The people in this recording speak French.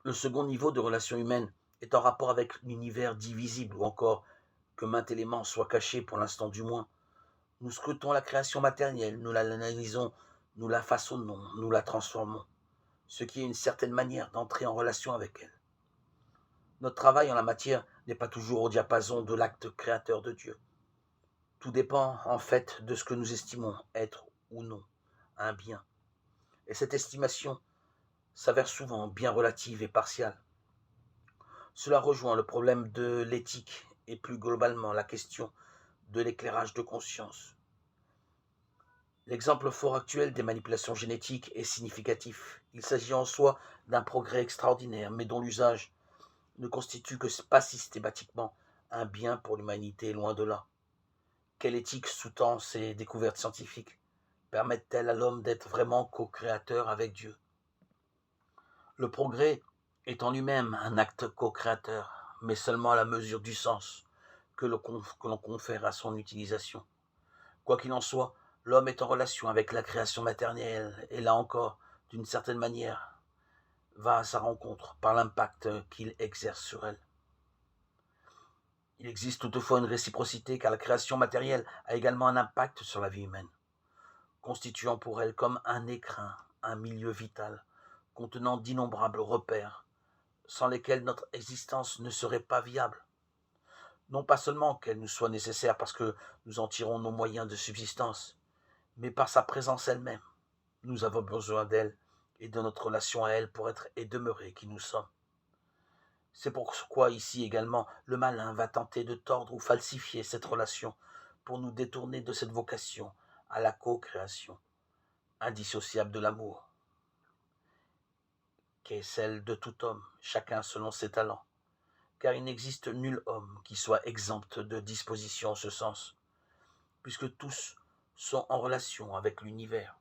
Le second niveau de relation humaine est en rapport avec l'univers divisible ou encore que maint élément soit caché pour l'instant du moins. Nous scrutons la création matérielle, nous l'analysons, nous la façonnons, nous la transformons, ce qui est une certaine manière d'entrer en relation avec elle. Notre travail en la matière n'est pas toujours au diapason de l'acte créateur de Dieu. Tout dépend en fait de ce que nous estimons être ou non un bien. Et cette estimation s'avère souvent bien relative et partiale. Cela rejoint le problème de l'éthique et plus globalement la question de l'éclairage de conscience. L'exemple fort actuel des manipulations génétiques est significatif. Il s'agit en soi d'un progrès extraordinaire, mais dont l'usage ne constitue que pas systématiquement un bien pour l'humanité, loin de là. Quelle éthique sous-tend ces découvertes scientifiques? Permettent-elles à l'homme d'être vraiment co-créateur avec Dieu? Le progrès est en lui-même un acte co-créateur, mais seulement à la mesure du sens que l'on confère à son utilisation. Quoi qu'il en soit, l'homme est en relation avec la création matérielle, et là encore, d'une certaine manière, va à sa rencontre par l'impact qu'il exerce sur elle. Il existe toutefois une réciprocité car la création matérielle a également un impact sur la vie humaine, constituant pour elle comme un écrin, un milieu vital, contenant d'innombrables repères, sans lesquels notre existence ne serait pas viable. Non pas seulement qu'elle nous soit nécessaire parce que nous en tirons nos moyens de subsistance, mais par sa présence elle-même. Nous avons besoin d'elle et de notre relation à elle pour être et demeurer qui nous sommes. C'est pourquoi ici également le malin va tenter de tordre ou falsifier cette relation pour nous détourner de cette vocation à la co-création, indissociable de l'amour, qui est celle de tout homme, chacun selon ses talents, car il n'existe nul homme qui soit exempt de disposition en ce sens, puisque tous sont en relation avec l'univers.